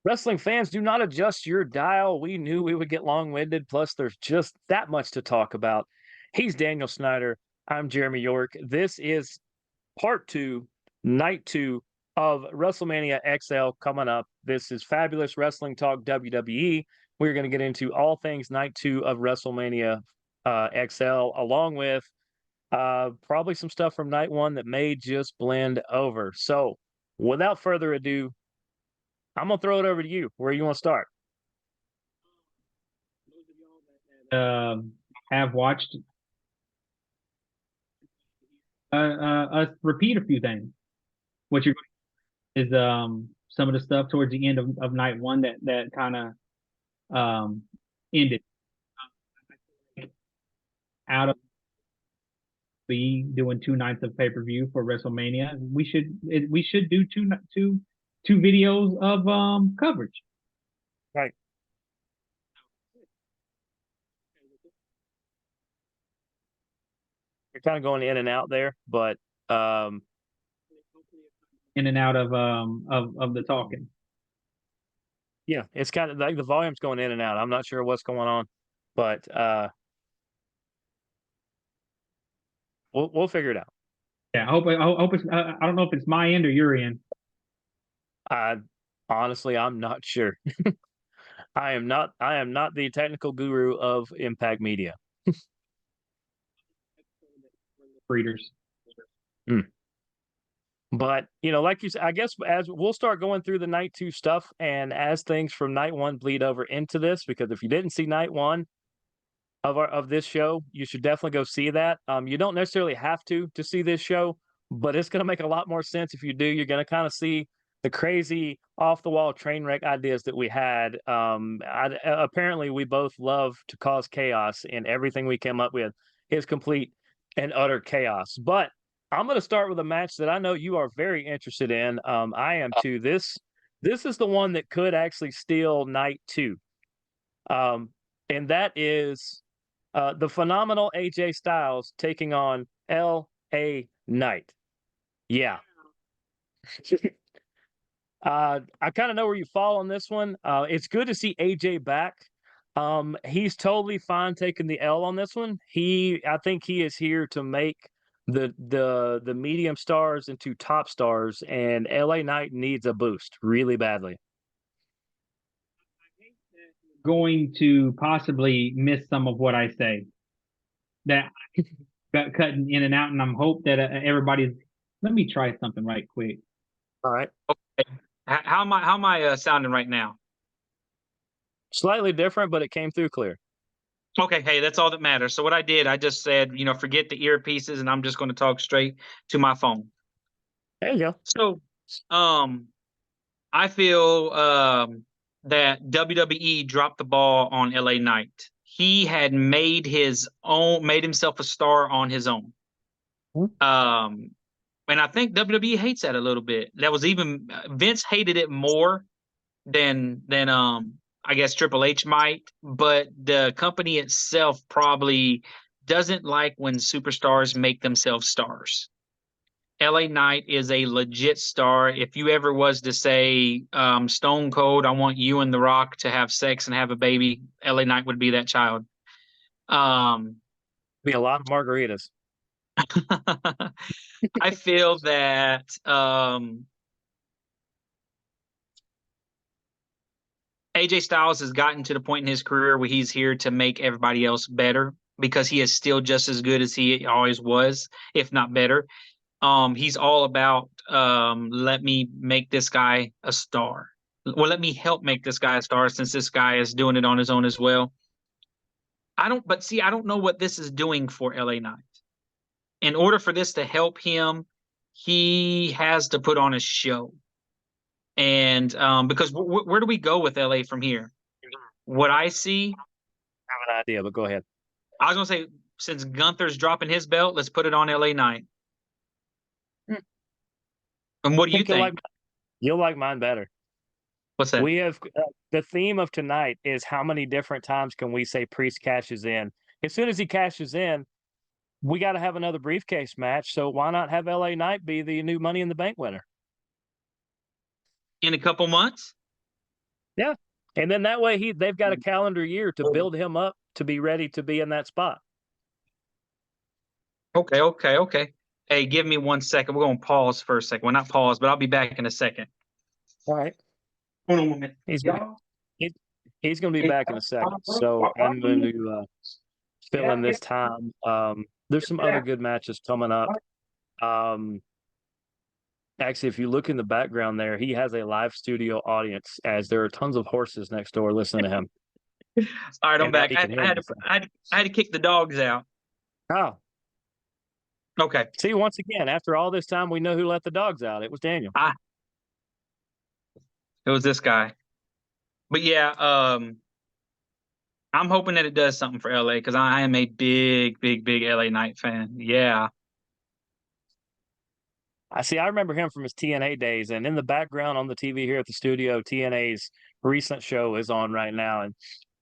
Wrestling fans, do not adjust your dial. We knew we would get long-winded, plus there's just that much to talk about. He's Daniel Snyder. I'm Jeremy York. This is part two, night two of WrestleMania XL coming up. This is Fabulous Wrestling Talk WWE. We're going to get into all things night two of WrestleMania XL, along with probably some stuff from night one that may just blend over. So, without further ado, I'm gonna throw it over to you. Where you want to start? Have watched us repeat a few things. What you're is some of the stuff towards the end of night one that kind of ended out of the doing two nights of pay-per-view for WrestleMania. We should do two videos of coverage. Right. You're kind of going in and out there, but um, In and out of the talking. yeah, it's kind of like the volume's going in and out. I'm not sure what's going on, but we'll figure it out. Yeah, I hope it's I don't know if it's my end or your end. I honestly, I'm not sure. I am not the technical guru of Impact Media. Readers. Mm. But like you said, I guess as we'll start going through the night two stuff, and as things from night one bleed over into this, because if you didn't see night one of this show, you should definitely go see that. You don't necessarily have to see this show, but it's going to make a lot more sense if you do. You're going to kind of see the crazy off the wall train wreck ideas that we had. Apparently, we both love to cause chaos, and everything we came up with is complete and utter chaos. But I'm going to start with a match that I know you are very interested in. I am too. This is the one that could actually steal night two, um, and that is the phenomenal AJ Styles taking on L.A. Knight. Yeah. I kind of know where you fall on this one. It's good to see AJ back. He's totally fine taking the L on this one. I think he is here to make the medium stars into top stars, and LA Knight needs a boost really badly. Going to possibly miss some of what I say. That got cutting in and out, and I'm hope that everybody's. Let me try something right quick. All right. Okay. How am I sounding right now? Slightly different, but it came through clear. Okay, hey, that's all that matters. So what I did, I just said, forget the earpieces, and I'm just going to talk straight to my phone. There you go. So, I feel that WWE dropped the ball on LA Knight. He had made himself a star on his own. Um, and I think WWE hates that a little bit. That was even Vince hated it more than I guess Triple H might, but the company itself probably doesn't like when superstars make themselves stars. LA Knight is a legit star. If you ever was to say, Stone Cold, I want you and The Rock to have sex and have a baby, LA Knight would be that child. Be a lot of margaritas. I feel that AJ Styles has gotten to the point in his career where he's here to make everybody else better because he is still just as good as he always was, if not better. He's all about let me make this guy a star. Well, let me help make this guy a star since this guy is doing it on his own as well. I don't know what this is doing for LA Knight. In order for this to help him, he has to put on a show. And because where do we go with LA from here? What I see, I have an idea, but go ahead. I was gonna say, since Gunther's dropping his belt, let's put it on LA Knight. And what do you think? You'll like mine better. What's that? We have the theme of tonight is how many different times can we say Priest cashes in? As soon as he cashes in, we got to have another briefcase match. So why not have LA Knight be the new Money in the Bank winner? In a couple months? Yeah. And then that way they've got a calendar year to build him up to be ready to be in that spot. Okay. Hey, give me 1 second. We're gonna pause for a second. Well, not pause, but I'll be back in a second. All right. Hold on a minute. He's Y'all. he's going to be back in a second. So I'm going to fill in this time. There's some other good matches coming up. Actually, if you look in the background there, he has a live studio audience as there are tons of horses next door listening to him. All right, I'm And now back. he I, can I hear had me. to I had to kick the dogs out. Oh, Okay. see, once again, after all this time, we know who let the dogs out. It was Daniel. It was this guy. But yeah, I'm hoping that it does something for LA because I am a big LA Knight fan. Yeah. I remember him from his TNA days, and in the background on the TV here at the studio, TNA's recent show is on right now. And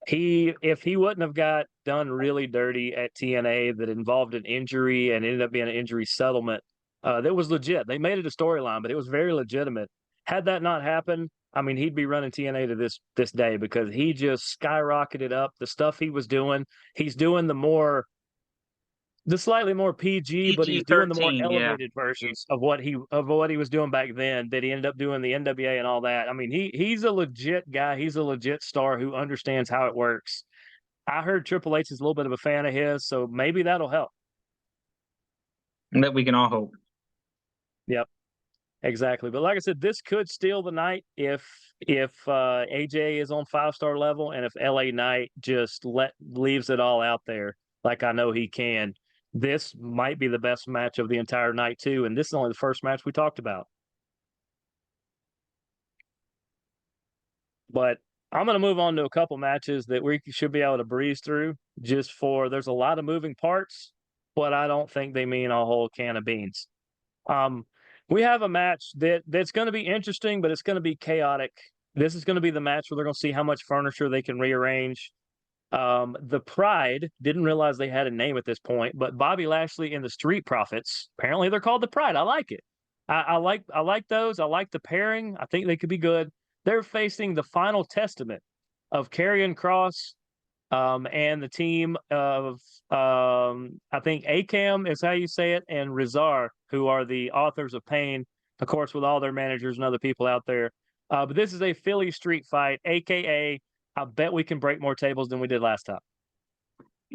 if he wouldn't have got done really dirty at TNA that involved an injury and ended up being an injury settlement, that was legit. They made it a storyline, but it was very legitimate. Had that not happened, I mean, he'd be running TNA to this day because he just skyrocketed up the stuff he was doing. He's doing the slightly more PG, but he's doing the more 13, yeah. elevated versions of what he was doing back then. That he ended up doing the NWA and all that. I mean, he's a legit guy. He's a legit star who understands how it works. I heard Triple H is a little bit of a fan of his, so maybe that'll help. That we can all hope. Yep, exactly. But like I said, this could steal the night if AJ is on 5-star level and if LA Knight just leaves it all out there, like I know he can. This might be the best match of the entire night too, and this is only the first match we talked about. But I'm going to move on to a couple matches that we should be able to breeze through. There's a lot of moving parts, but I don't think they mean a whole can of beans. Um, we have a match that's going to be interesting, but it's going to be chaotic. This is going to be the match where they're going to see how much furniture they can rearrange. The Pride didn't realize they had a name at this point, but Bobby Lashley and the Street Profits, apparently they're called the Pride. I like it. I like those. I like the pairing. I think they could be good. They're facing the Final Testament of Karrion Kross and the team of I think Akam is how you say it, and Rizar, who are the authors of Pain, of course, with all their managers and other people out there. But this is a Philly street fight, aka I bet we can break more tables than we did last time.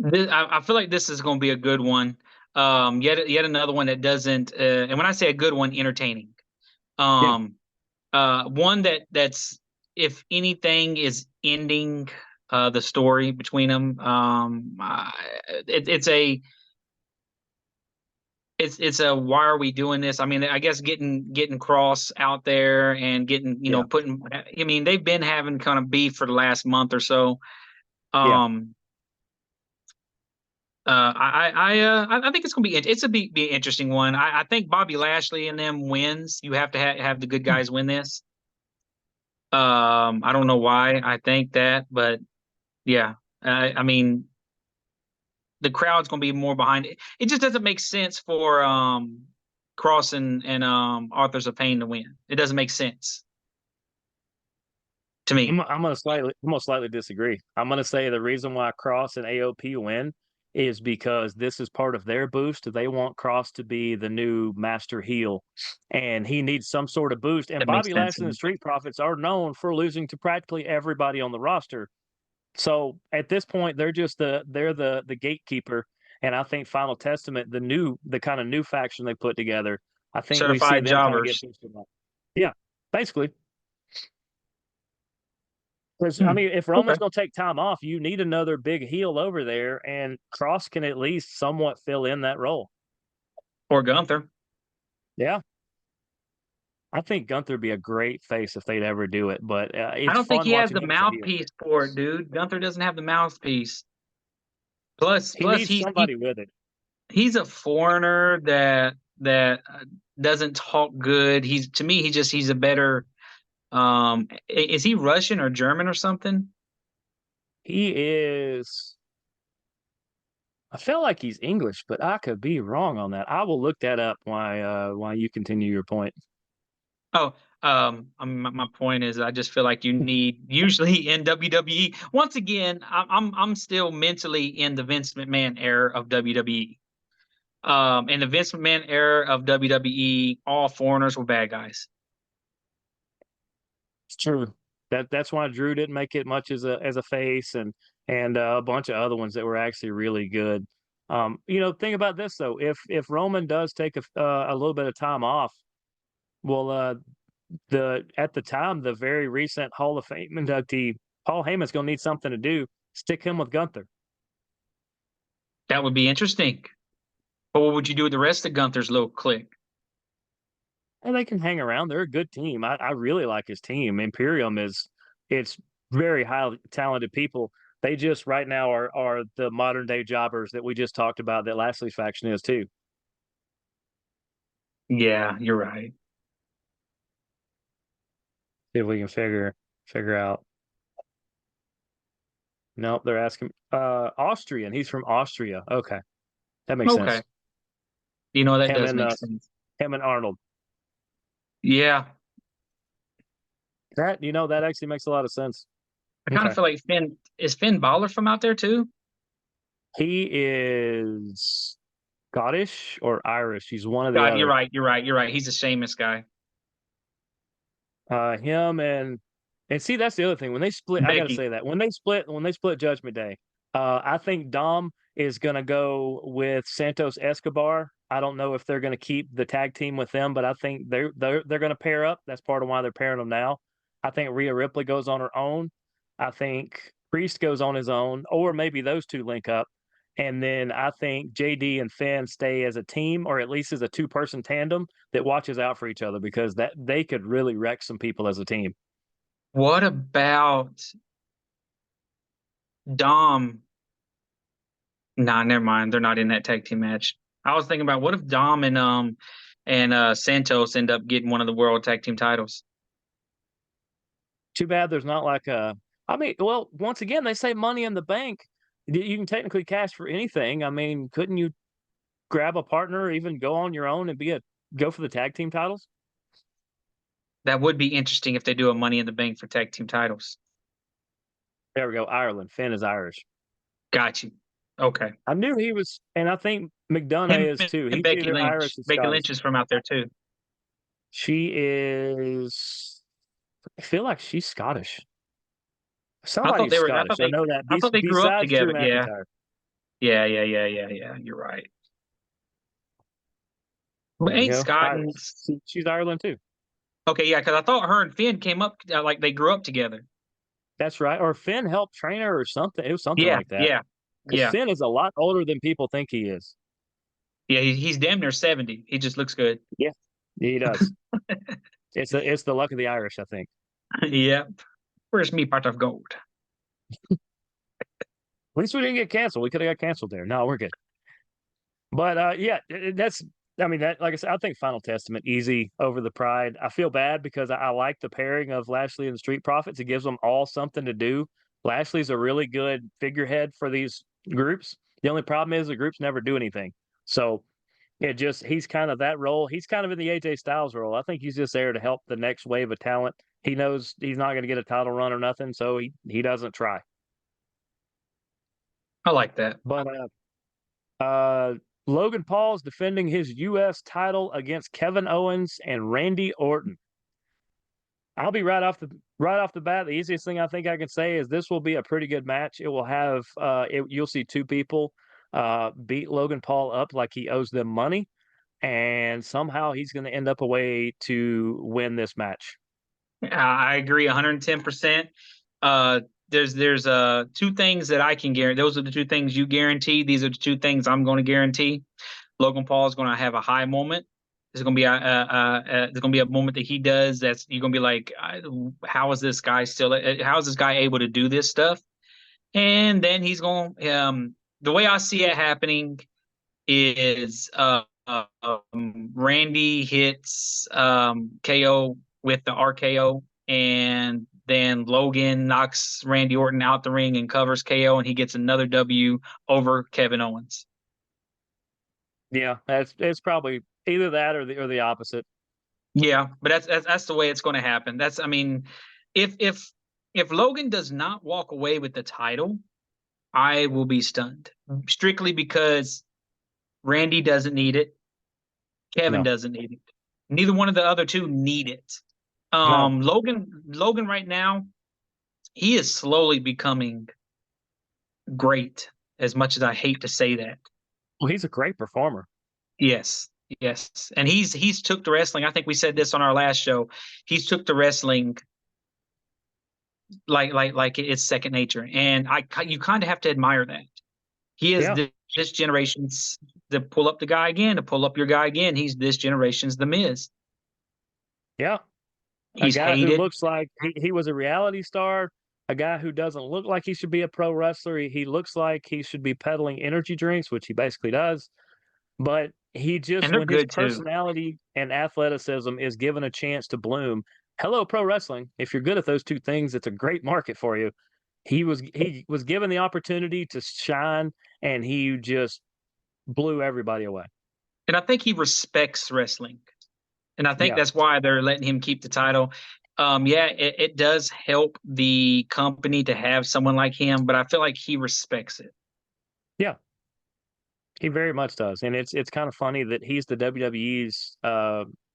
I feel like this is going to be a good one. Yet another one that doesn't. And when I say a good one, entertaining. Yeah. One that's if anything is ending the story between them. It's a why are we doing this? I mean, I guess getting Cross out there and getting Yeah. putting. I mean, they've been having kind of beef for the last month or so. Yeah. I think it's gonna be be an interesting one. I think Bobby Lashley and them wins. You have to have the good guys win this. I don't know why I think that, but yeah. I mean, the crowd's gonna be more behind it. It just doesn't make sense for Cross and Authors of Pain to win. It doesn't make sense to me. I'm gonna slightly disagree. I'm gonna say the reason why Cross and AOP win is because this is part of their boost. They want Cross to be the new master heel, and he needs some sort of boost. And That makes Bobby sense. Lashley and the Street Profits are known for losing to practically everybody on the roster. So at this point, they're the gatekeeper. And I think Final Testament, the kind of new faction they put together, I think we see Certified them kind of get jobbers. boosted up. Yeah, basically. Because I Hmm. mean, if Okay. Roman's going to take time off, you need another big heel over there, and Cross can at least somewhat fill in that role. Or Gunther. Yeah, I think Gunther would be a great face if they'd ever do it. But I it's don't think fun he has watching the him as a heel. mouthpiece for it, dude. Gunther doesn't have the mouthpiece. He Plus, needs somebody with it. he's a foreigner that doesn't talk good. He's to me, he's a better. Is he Russian or German or something? He is. I feel like he's English, but I could be wrong on that. I will look that up while you continue your point. Oh, my point is, I just feel like you need usually in WWE. Once again, I'm still mentally in the Vince McMahon era of WWE. In the Vince McMahon era of WWE, all foreigners were bad guys. It's true. That's why Drew didn't make it much as a face, and a bunch of other ones that were actually really good. Think about this though. If Roman does take a little bit of time off, well, the at the time the very recent Hall of Fame inductee Paul Heyman's going to need something to do. Stick him with Gunther. That would be interesting. But what would you do with the rest of Gunther's little clique? And they can hang around. They're a good team. I really like his team. Imperium it's very highly talented people. They just right now are the modern day jobbers that we just talked about that Lashley's faction is too. Yeah, you're right. See if we can figure out. Nope, they're asking Austrian. He's from Austria. Okay. That makes Okay. sense. That Him does and make sense. him and Arnold. Yeah. That actually makes a lot of sense. I kind of Okay. feel like Finn Balor from out there too? He is Scottish or Irish. He's one or the God, you're other. right. You're right. You're right. He's a Sheamus guy. Him and see that's the other thing. When they split, I gotta Becky. say that when they split Judgment Day, I think Dom is gonna go with Santos Escobar. I don't know if they're gonna keep the tag team with them, but I think they're gonna pair up. That's part of why they're pairing them now. I think Rhea Ripley goes on her own. I think Priest goes on his own, or maybe those two link up. And then I think JD and Finn stay as a team, or at least as a two-person tandem that watches out for each other because that they could really wreck some people as a team. What about Dom? Nah, never mind. They're not in that tag team match. I was thinking about what if Dom and Santos end up getting one of the world tag team titles? Too bad there's not like a. I mean, well, once again, they say Money in the Bank. You can technically cash for anything. I mean, couldn't you grab a partner, or even go on your own and go for the tag team titles? That would be interesting if they do a Money in the Bank for tag team titles. There we go. Ireland. Finn is Irish. Got you. Okay. I knew he was, and I think McDonough Him is too. and He's Becky either Irish Lynch. or Becky Scottish. Lynch is from out there too. She is. I feel like she's Scottish. I thought Somebody's they were. Scottish. I know that. I thought they grew up Besides together. Drew Yeah. McIntyre, Yeah. You're right. But there you ain't go. Scott and Irish. She's Ireland too. okay, yeah, because I thought her and Finn came up like they grew up together. That's right. Or Finn helped train her or something. It was something Yeah, like that. yeah, Because yeah, Finn is a lot older than people think he is. yeah. He's damn near 70. He just looks good. Yeah, he does. It's the luck of the Irish, I think. Yep. Where's me part of gold? At least we didn't get canceled. We could have got canceled there. No, we're good. But yeah, that's. I mean, that like I said, I think Final Testament easy over the Pride. I feel bad because I like the pairing of Lashley and the Street Profits. It gives them all something to do. Lashley's a really good figurehead for these groups. The only problem is the groups never do anything. So he's kind of that role. He's kind of in the AJ Styles role. I think he's just there to help the next wave of talent. He knows he's not going to get a title run or nothing, so he doesn't try. I like that. But Logan Paul's defending his U.S. title against Kevin Owens and Randy Orton. I'll be right off the bat. The easiest thing I think I can say is this will be a pretty good match. It will have you'll see two people beat Logan Paul up like he owes them money, and somehow he's going to end up a way to win this match. I agree 110%. There's two things that I can guarantee. Those are the two things you guarantee. These are the two things I'm going to guarantee. Logan Paul is going to have a high moment. There's going to be a moment that he does that's you're going to be like, how is this guy still? How is this guy able to do this stuff? And then he's going. The way I see it happening is Randy hits KO with the RKO, and then Logan knocks Randy Orton out the ring and covers KO, and he gets another W over Kevin Owens. Yeah, it's probably either that or the opposite. Yeah, but that's the way it's going to happen. I mean, if Logan does not walk away with the title, I will be stunned. Strictly because Randy doesn't need it, Kevin No, doesn't need it. Neither one of the other two need it. no. Logan right now, he is slowly becoming great. As much as I hate to say that, Well, he's a great performer. yes, yes, and he's took the wrestling. I think we said this on our last show. He's took the wrestling like it's second nature, and you kind of have to admire that. He is Yeah, this generation's to pull up the guy again, to pull up your guy again. He's this generation's The Miz. yeah. A He's guy who hated, looks like he was a reality star, a guy who doesn't look like he should be a pro wrestler. He looks like he should be peddling energy drinks, which he basically does. But he just, and they're when his good too. personality and athleticism is given a chance to bloom, hello, pro wrestling. If you're good at those two things, it's a great market for you. He was given the opportunity to shine, and he just blew everybody away. And I think he respects wrestling. And I think Yeah, that's why they're letting him keep the title. Yeah, it does help the company to have someone like him, but I feel like he respects it. yeah. He very much does, and it's kind of funny that he's the WWE's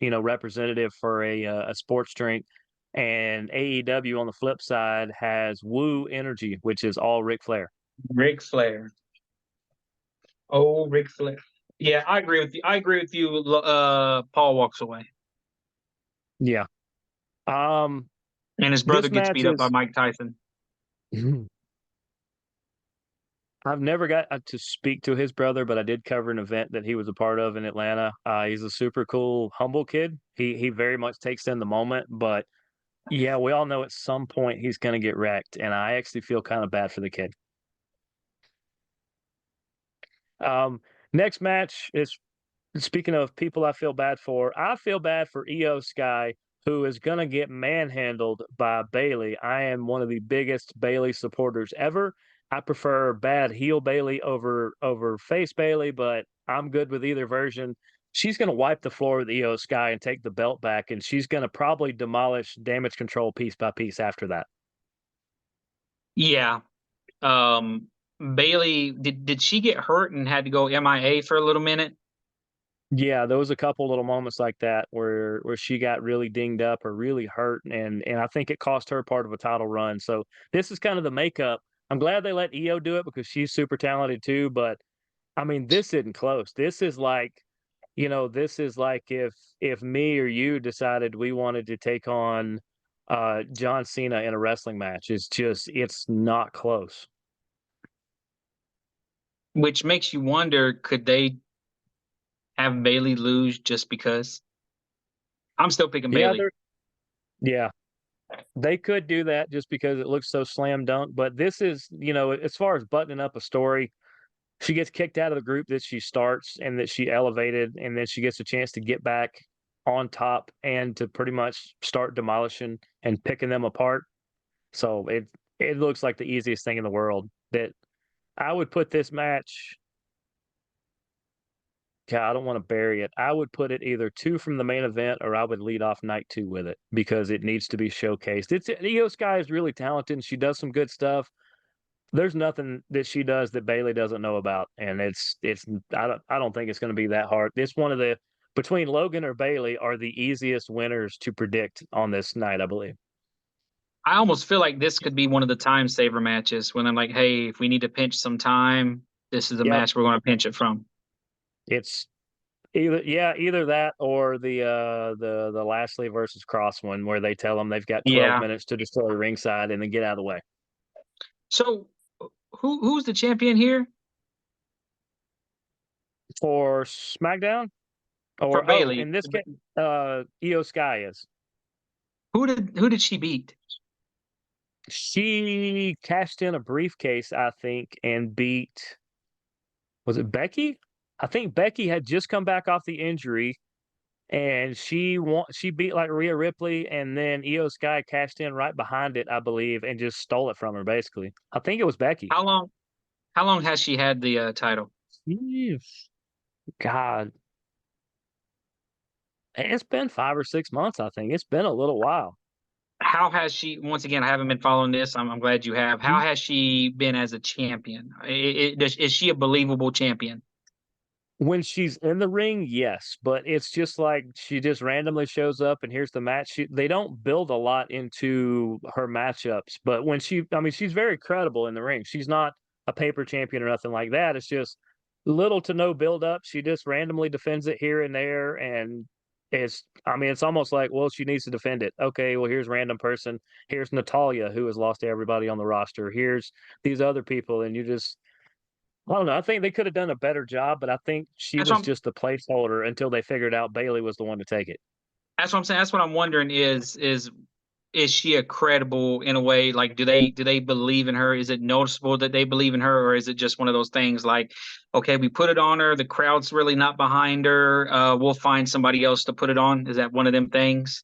representative for a sports drink, and AEW on the flip side has Woo Energy, which is all Ric Flair. Ric Flair. Oh, Ric Flair. Yeah, I agree with you. I agree with you. Paul walks away, Yeah. Um, and his brother this gets match beat up by is. Mike Tyson. I've never got to speak to his brother, but I did cover an event that he was a part of in Atlanta. He's a super cool, humble kid. He very much takes in the moment, but yeah, we all know at some point he's going to get wrecked, and I actually feel kind of bad for the kid. Um, Next match is, speaking of people I feel bad for, I feel bad for Io Sky, who is going to get manhandled by Bailey. I am one of the biggest Bailey supporters ever. I prefer bad heel Bailey over face Bailey, but I'm good with either version. She's going to wipe the floor with Io Sky and take the belt back, and she's going to probably demolish Damage Control piece by piece after that. Yeah. Bailey, did she get hurt and had to go MIA for a little minute? Yeah, there was a couple little moments like that where she got really dinged up or really hurt, and I think it cost her part of a title run. So this is kind of the makeup. I'm glad they let Io do it because she's super talented too. But I mean, this isn't close. This is like, this is like if me or you decided we wanted to take on John Cena in a wrestling match. It's not close. Which makes you wonder, could they have Bailey lose just because? I'm still picking Yeah, Bailey. yeah. They could do that just because it looks so slam dunk, but this is, as far as buttoning up a story, she gets kicked out of the group that she starts and that she elevated, and then she gets a chance to get back on top and to pretty much start demolishing and picking them apart. So it looks like the easiest thing in the world. That I would put this match. God, I don't want to bury it. I would put it either two from the main event, or I would lead off night two with it because it needs to be showcased. Io Sky is really talented and she does some good stuff. There's nothing that she does that Bailey doesn't know about, and it's I don't think it's going to be that hard. It's one of the, between Logan or Bailey are the easiest winners to predict on this night, I believe. I almost feel like this could be one of the time saver matches when I'm like, hey, if we need to pinch some time, this is the Yep, match we're going to pinch it from. it's either that or the Lashley versus Cross one where they tell them they've got 12 Yeah. minutes to destroy ringside and then get out of the way. So who's the champion here For SmackDown, for or Bailey? in this case, Io Sky is. Who did she beat? She cashed in a briefcase, I think, and beat, was it Becky? I think Becky had just come back off the injury, and she beat like Rhea Ripley, and then Io Sky cashed in right behind it, I believe, and just stole it from her. Basically, I think it was Becky. How long has she had the title? Jeez. God, It's been 5 or 6 months, I think. It's been a little while. How has she? Once again, I haven't been following this. I'm glad you have. How has she been as a champion? Is she a believable champion? When she's in the ring, yes, but it's just like she just randomly shows up and here's the match. They don't build a lot into her matchups, but when I mean, she's very credible in the ring. She's not a paper champion or nothing like that. It's just little to no build up. She just randomly defends it here and there, and I mean, it's almost like, well, she needs to defend it. Okay, well, here's random person. Here's Natalia, who has lost to everybody on the roster. Here's these other people, and you just I don't know. I think they could have done a better job, but I think she That's what was just a placeholder until they figured out Bailey was the one to take it. that's what I'm saying. That's what I'm wondering is she a credible in a way? Like, do they believe in her? Is it noticeable that they believe in her, or is it just one of those things like, okay, we put it on her, the crowd's really not behind her, we'll find somebody else to put it on? Is that one of them things?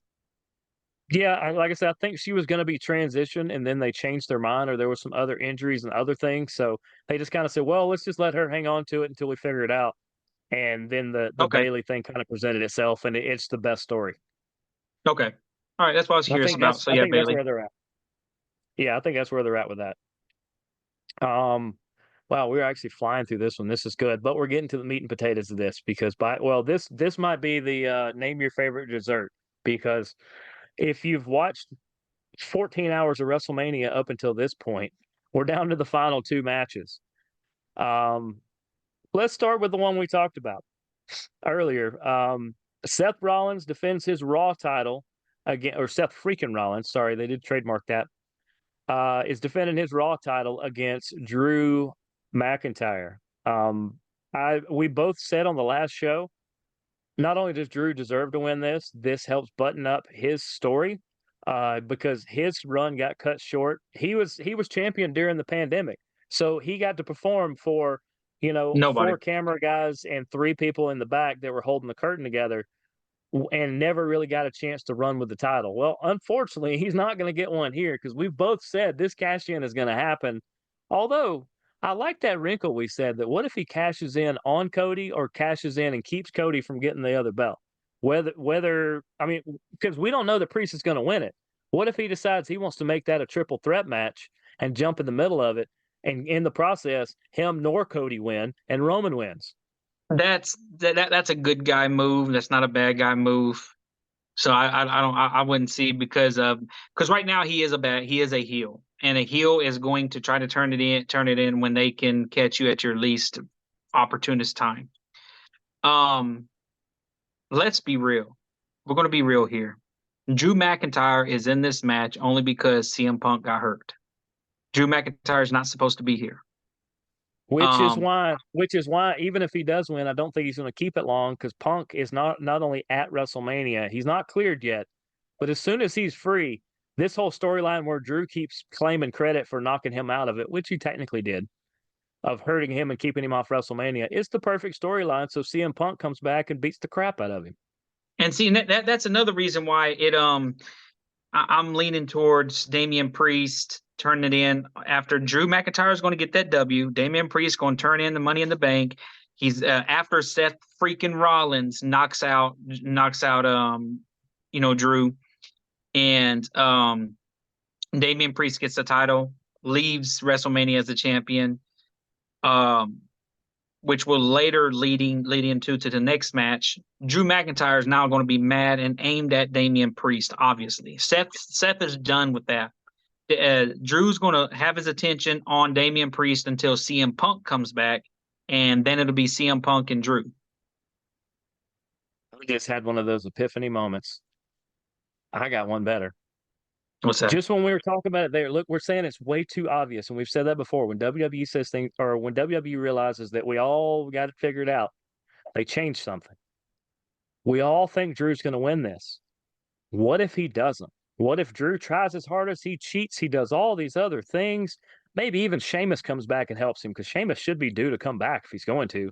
Yeah, like I said, I think she was going to be transitioned, and then they changed their mind, or there was some other injuries and other things. So they just kind of said, "Well, let's just let her hang on to it until we figure it out." And then the Okay, Bailey thing kind of presented itself, and it's the best story. okay, all right. That's what I was And curious about. So I yeah, think that's Bailey. where they're at. Yeah, I think that's where they're at with that. Wow, we're actually flying through this one. This is good, but we're getting to the meat and potatoes of this because this might be the name your favorite dessert because if you've watched 14 hours of WrestleMania up until this point, we're down to the final two matches. Um, let's start with the one we talked about earlier. Seth Rollins defends his Raw title again, or Seth freaking Rollins. Sorry, they did trademark that. Is defending his Raw title against Drew McIntyre. We both said on the last show, not only does Drew deserve to win this helps button up his story because his run got cut short. He was champion during the pandemic, so he got to perform for Nobody. four camera guys and three people in the back that were holding the curtain together and never really got a chance to run with the title. Well, unfortunately, he's not going to get one here because we've both said this cash in is going to happen. Although I like that wrinkle we said that what if he cashes in on Cody or cashes in and keeps Cody from getting the other belt? Whether I mean, because we don't know that Priest is going to win it. What if he decides he wants to make that a triple threat match and jump in the middle of it, and in the process, him nor Cody win and Roman wins? That's a good guy move. That's not a bad guy move. So I don't I wouldn't see because right now he is a heel, and a heel is going to try to turn it in when they can catch you at your least opportunist time. Um, let's be real. We're going to be real here. Drew McIntyre is in this match only because CM Punk got hurt. Drew McIntyre is not supposed to be here. Um, Which is why even if he does win, I don't think he's going to keep it long because Punk is not only at WrestleMania, he's not cleared yet, but as soon as he's free, this whole storyline where Drew keeps claiming credit for knocking him out of it, which he technically did, of hurting him and keeping him off WrestleMania, is the perfect storyline. So CM Punk comes back and beats the crap out of him. and see that's another reason why I'm leaning towards Damian Priest turning it in after Drew McIntyre is going to get that W. Damian Priest going to turn in the Money in the Bank. He's after Seth freaking Rollins knocks out Drew, and Damian Priest gets the title, leaves WrestleMania as the champion. Um, which will later lead into to the next match. Drew McIntyre is now going to be mad and aimed at Damian Priest. Obviously, Seth is done with that. Drew's going to have his attention on Damian Priest until CM Punk comes back, and then it'll be CM Punk and Drew. I just had one of those epiphany moments. I got one better. What's that? Just when we were talking about it there, look, we're saying it's way too obvious, and we've said that before. When WWE says things, or when WWE realizes that we all got it figured out, they change something. We all think Drew's going to win this. What if he doesn't? What if Drew tries his hardest? He cheats. He does all these other things. Maybe even Sheamus comes back and helps him because Sheamus should be due to come back if he's going to.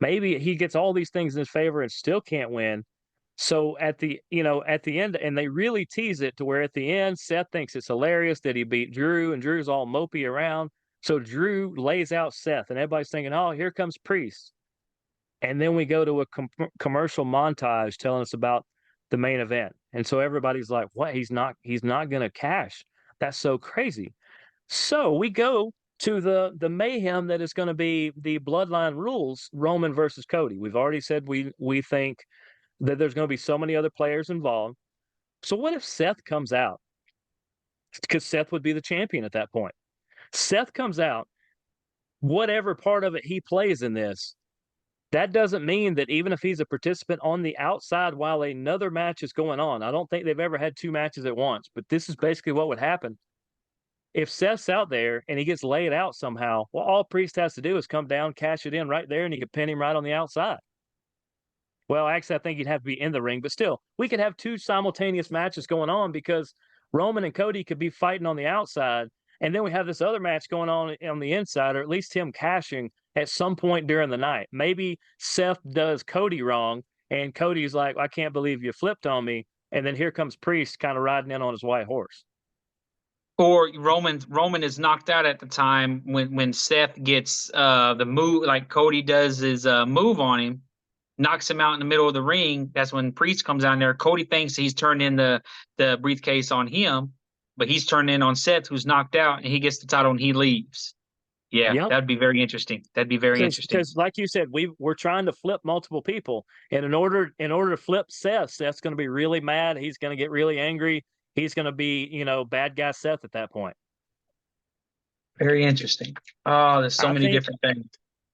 Maybe he gets all these things in his favor and still can't win. So at the end, and they really tease it to where at the end, Seth thinks it's hilarious that he beat Drew, and Drew's all mopey around. So Drew lays out Seth, and everybody's thinking, "Oh, here comes Priest." and then we go to a commercial montage telling us about the main event. And so everybody's like, "What? He's not going to cash. That's so crazy." So we go to the mayhem that is going to be the Bloodline Rules, Roman versus Cody. We've already said we think that there's going to be so many other players involved. So what if Seth comes out? Because Seth would be the champion at that point. Seth comes out, whatever part of it he plays in this, that doesn't mean that even if he's a participant on the outside while another match is going on, I don't think they've ever had two matches at once, but this is basically what would happen. If Seth's out there and he gets laid out somehow, well, all Priest has to do is come down, cash it in right there, and he could pin him right on the outside. Well, actually, I think he'd have to be in the ring, but still, we could have two simultaneous matches going on because Roman and Cody could be fighting on the outside, and then we have this other match going on the inside, or at least him cashing at some point during the night. Maybe Seth does Cody wrong, and Cody's like, "I can't believe you flipped on me," and then here comes Priest kind of riding in on his white horse. Or Roman is knocked out at the time when Seth gets the move, like Cody does his move on him, knocks him out in the middle of the ring. That's when Priest comes down there. Cody thinks he's turned in the briefcase on him, but he's turned in on Seth, who's knocked out, and he gets the title and he leaves. Yeah, Yep. that'd be very interesting. That'd be very interesting. Because, like you said, we're trying to flip multiple people, and in order to flip Seth, Seth's going to be really mad. He's going to get really angry. He's going to be, bad guy Seth at that point. Very interesting. Oh, there's so many different things.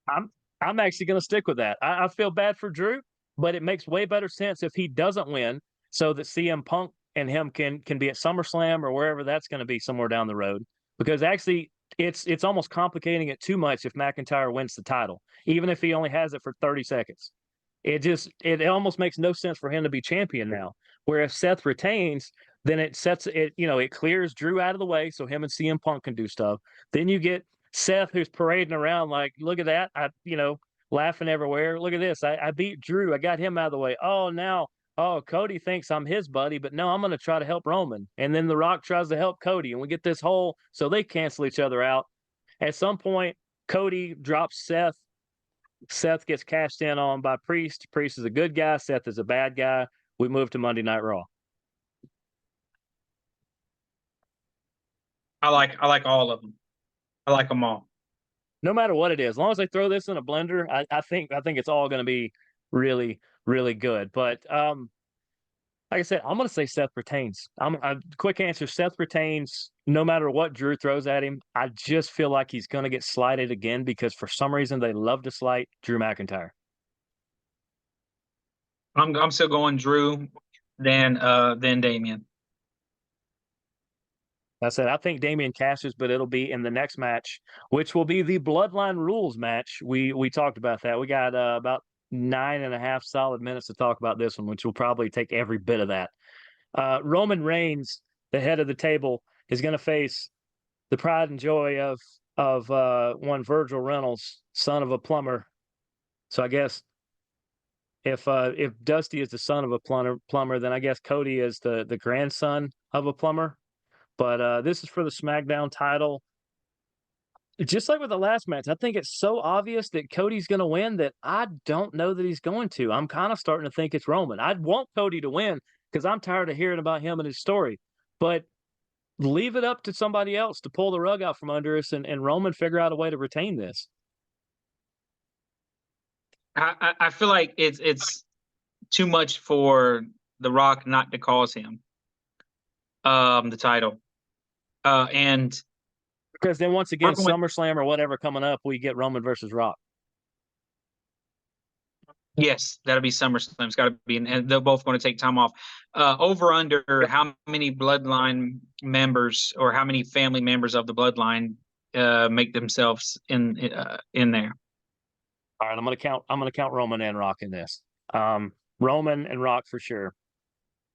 I'm actually going to stick with that. I feel bad for Drew, but it makes way better sense if he doesn't win, so that CM Punk and him can be at SummerSlam or wherever that's going to be somewhere down the road. Because actually, it's almost complicating it too much if McIntyre wins the title, even if he only has it for 30 seconds. It almost makes no sense for him to be champion now. Where if Seth retains, then it sets it, it clears Drew out of the way so him and CM Punk can do stuff. Then you get Seth who's parading around like, look at that, laughing everywhere. Look at this, I beat Drew, I got him out of the way. Cody thinks I'm his buddy, but no, I'm going to try to help Roman. And then The Rock tries to help Cody, and we get this whole, so they cancel each other out. At some point, Cody drops Seth. Seth gets cashed in on by Priest. Priest is a good guy. Seth is a bad guy. We move to Monday Night Raw. I like all of them. I like them all. No matter what it is, as long as they throw this in a blender, I think it's all going to be really, really good. But like I said, I'm going to say Seth retains. Quick answer: Seth retains no matter what Drew throws at him. I just feel like he's going to get slighted again because for some reason they love to slight Drew McIntyre. I'm still going Drew, then Damian. I said I think Damian cashes, but it'll be in the next match, which will be the Bloodline Rules match. We talked about that. We got about 9.5 solid minutes to talk about this one, which will probably take every bit of that. Roman Reigns, the head of the table, is going to face the pride and joy of one Virgil Reynolds, son of a plumber. So I guess if Dusty is the son of a plumber, then I guess Cody is the grandson of a plumber. But this is for the SmackDown title. Just like with the last match, I think it's so obvious that Cody's going to win that I don't know that he's going to. I'm kind of starting to think it's Roman. I'd want Cody to win because I'm tired of hearing about him and his story. But leave it up to somebody else to pull the rug out from under us and Roman figure out a way to retain this. I feel like it's too much for The Rock not to cause him the title. And because then once again, SummerSlam or whatever coming up, we get Roman versus Rock. Yes, that'll be SummerSlam. It's got to be, and they're both going to take time off. Over under how many Bloodline members or how many family members of the Bloodline make themselves in there? All right, I'm gonna count Roman and Rock in this. Roman and Rock for sure.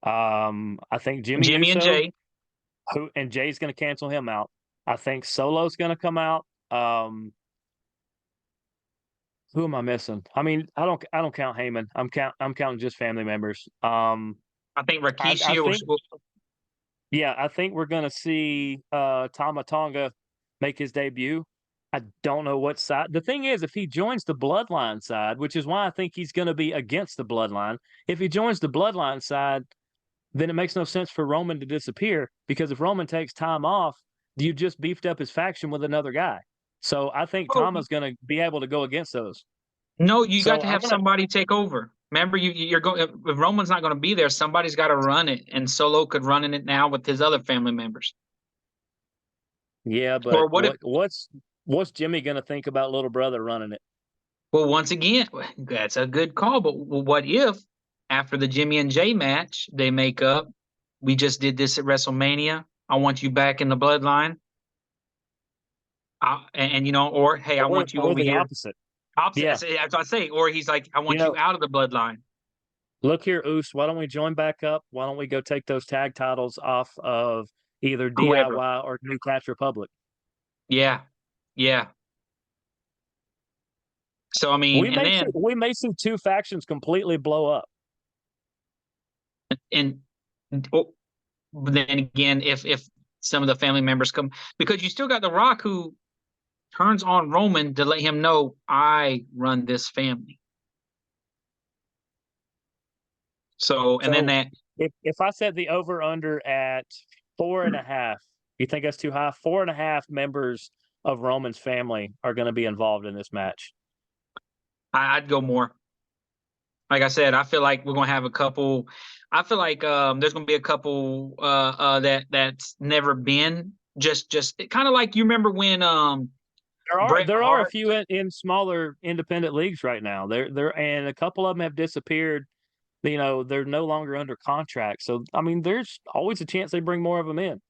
I think Jimmy Uso, and Jay. And Jay's going to cancel him out. I think Solo's going to come out. Who am I missing? I mean, I don't count Heyman. I'm counting just family members. I think Rikishi. I think we're going to see Tama Tonga make his debut. I don't know what side. The thing is, if he joins the Bloodline side, which is why I think he's going to be against the Bloodline, if he joins the Bloodline side, then it makes no sense for Roman to disappear because if Roman takes time off, you just beefed up his faction with another guy. So I think Oh, Tama's going to be able to go against those. no, you got So to I'm have gonna, somebody take over. Remember, you're going. If Roman's not going to be there, somebody's got to run it, and Solo could run in it now with his other family members. yeah, but Or what if? what's Jimmy going to think about little brother running it? Well, once again, that's a good call. But what if after the Jimmy and Jay match, they make up? We just did this at WrestleMania. I want you back in the bloodline. And or hey, I want you Or over the here. opposite. Opposite. Yeah. That's what I say. Or he's like, I You want you know, out of the bloodline. look here, Oos, why don't we join back up? Why don't we go take those tag titles off of either Whoever. DIY or New Catch Republic? Yeah, yeah. So I mean, and then We may see two factions completely blow up. and oh, then again, if some of the family members come, because you still got The Rock who turns on Roman to let him know I run this family. So and then So that if I set the over under at 4.5, you think that's too high? 4.5 members of Roman's family are going to be involved in this match. I'd go more. Like I said, I feel like we're gonna have a couple. I feel like there's gonna be a couple that's never been just kind of like you remember when Bret There are a Hart. few in smaller independent leagues right now. There and a couple of them have disappeared. You know, they're no longer under contract. So I mean, there's always a chance they bring more of them in.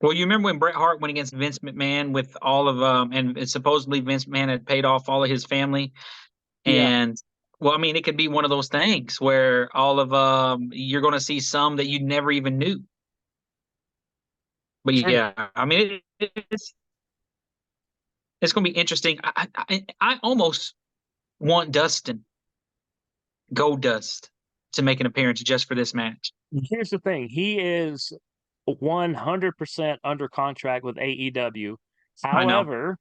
Well, you remember when Bret Hart went against Vince McMahon with all of and supposedly Vince McMahon had paid off all of his family. Yeah. And well, I mean, it could be one of those things where all of you're going to see some that you never even knew. But True. yeah, I mean, it's going to be interesting. I almost want Dustin Goldust to make an appearance just for this match. Here's the thing. He is 100% under contract with AEW. I know However,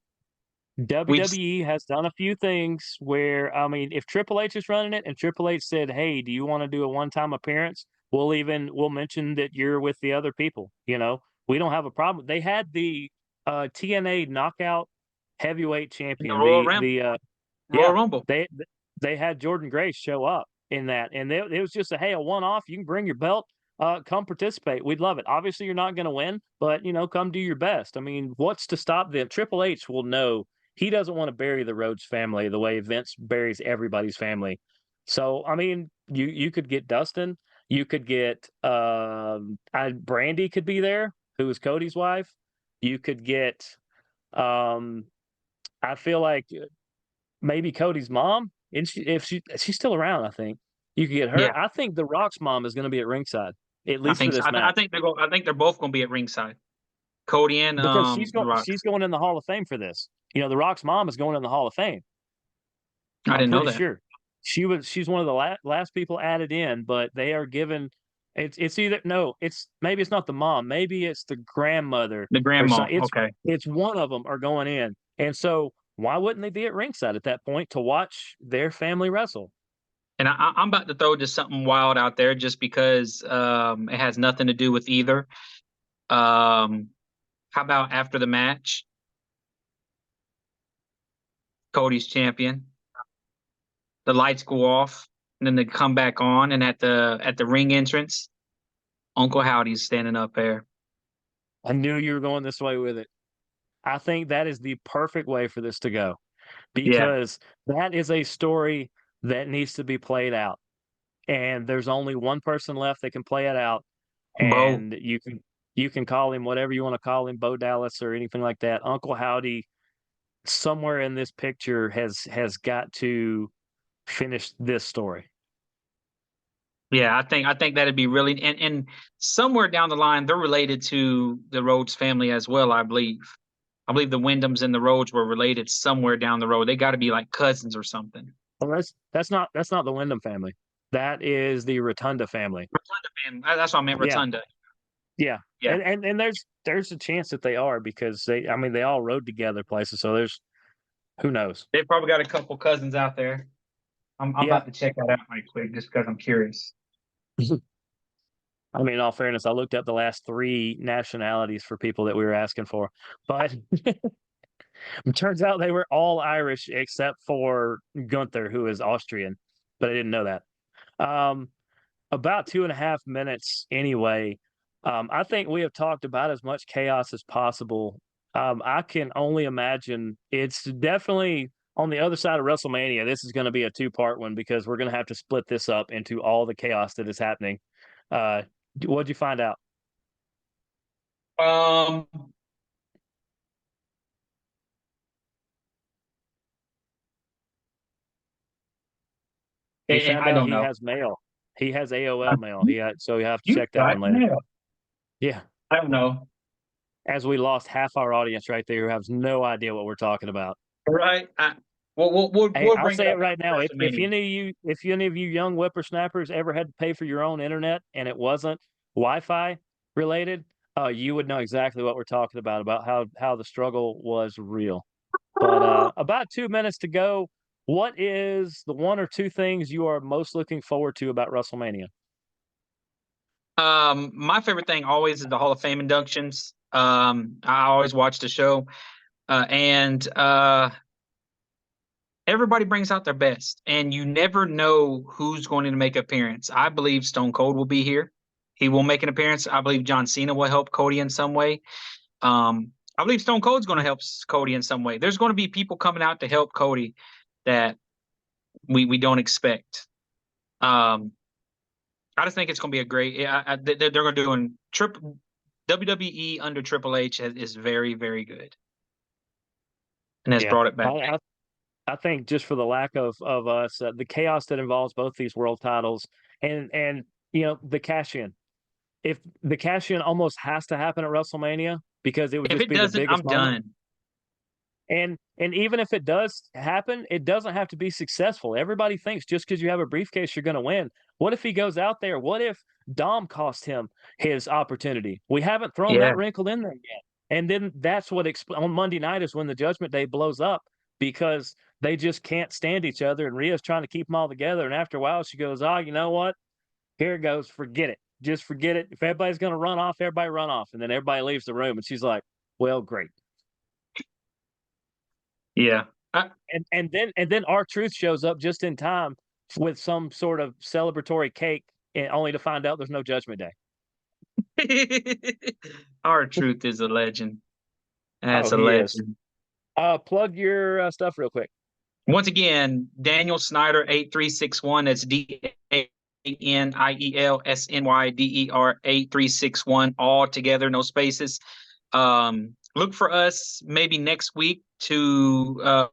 we've WWE has done a few things where, I mean, if Triple H is running it and Triple H said, "Hey, do you want to do a one-time appearance?" We'll mention that you're with the other people. You know, we don't have a problem. They had the TNA Knockout Heavyweight the Champion. Royal Rumble. Royal Yeah, Rumble. they had Jordan Grace show up in that, and it was just a one-off. You can bring your belt. Come participate. We'd love it. Obviously, you're not going to win, but come do your best. I mean, what's to stop them? Triple H will know he doesn't want to bury the Rhodes family the way Vince buries everybody's family. So, I mean, you could get Dustin. You could get Brandy could be there, who is Cody's wife. You could get um, I feel like maybe Cody's mom, and if she's still around, I think you could get Yeah, her. I think The Rock's mom is going to be at ringside, at I least for think so. this I match, think I think they're both going to be at ringside. Cody and because The Rock. she's going in the Hall of Fame for this. The Rock's mom is going in the Hall of Fame. I I'm didn't know pretty that. sure she's one of the last people added in, but they are given. It's either no, it's maybe it's not the mom, maybe it's the grandmother The or grandma. something. Okay. It's one of them are going in, and so why wouldn't they be at ringside at that point to watch their family wrestle? And I'm about to throw just something wild out there, just because it has nothing to do with either. Um, how about after the match, Cody's champion, the lights go off, and then they come back on, and at the ring entrance, Uncle Howdy's standing up there. I knew you were going this way with it. I think that is the perfect way for this to go Yeah, because that is a story that needs to be played out. And there's only one person left that can play it out. Bo. And you can call him whatever you want to call him, Bo Dallas or anything like that. Uncle Howdy, somewhere in this picture, has got to finish this story. Yeah, I think that'd be really and somewhere down the line they're related to the Rhodes family as well, I believe. I believe the Wyndhams and the Rhodes were related somewhere down the road. They got to be like cousins or something. Well, that's not the Wyndham family. That is the Rotunda family. Rotunda family. That's what I meant, Yeah, Rotunda. Yeah. Yeah. And there's a chance that they are because they all rode together places. So there's who knows. They probably got a couple cousins out there. I'm Yeah. about to check that out right quick just because I'm curious. I mean, in all fairness, I looked up the last 3 nationalities for people that we were asking for, but it turns out they were all Irish except for Gunther, who is Austrian, but I didn't know that. Um, about 2.5 minutes anyway. I think we have talked about as much chaos as possible. I can only imagine it's definitely on the other side of WrestleMania. This is going to be a 2-part one because we're going to have to split this up into all the chaos that is happening. Uh, what'd you find out? Um, He and found I out don't he know. has mail. He has AOL mail. So you have to You check that got one later. mail. Yeah, I don't know. as we lost half our audience right there who has no idea what we're talking about. Right? Hey, We'll I'll bring it say it up right now. at WrestleMania. If any of you young whippersnappers ever had to pay for your own internet and it wasn't Wi-Fi related, you would know exactly what we're talking about how the struggle was real. But about 2 minutes to go. What is the 1 or 2 things you are most looking forward to about WrestleMania? My favorite thing always is the Hall of Fame inductions. I always watch the show, and everybody brings out their best, and you never know who's going to make an appearance. I believe Stone Cold will be here. He will make an appearance. I believe John Cena will help Cody in some way. I believe Stone Cold's going to help Cody in some way. There's going to be people coming out to help Cody that we don't expect. I just think it's going to be a great. They're going to do in triple WWE under Triple H is very, very good and has Yeah, brought it back. I think just for the lack of us, the chaos that involves both these world titles and the cash in. If the cash in almost has to happen at WrestleMania because it would If just it be the doesn't, biggest I'm moment. done. And even if it does happen, it doesn't have to be successful. Everybody thinks just because you have a briefcase, you're going to win. What if he goes out there? What if Dom cost him his opportunity? We haven't thrown Yeah, that wrinkle in there yet. And then that's what on Monday night is when the Judgment Day blows up because they just can't stand each other. And Rhea's trying to keep them all together. And after a while, she goes, "Oh, you know what? Here it goes. Forget it. Just forget it. If everybody's going to run off, everybody run off." And then everybody leaves the room. And she's like, "Well, great." yeah. And then R-Truth shows up just in time with some sort of celebratory cake, and only to find out there's no Judgment Day. R-Truth is a legend. Oh, That's a he is. legend. Plug your stuff real quick. Once again, Daniel Snyder 8361. That's DANIELSNYDER 8361. All together, no spaces. Look for us maybe next week to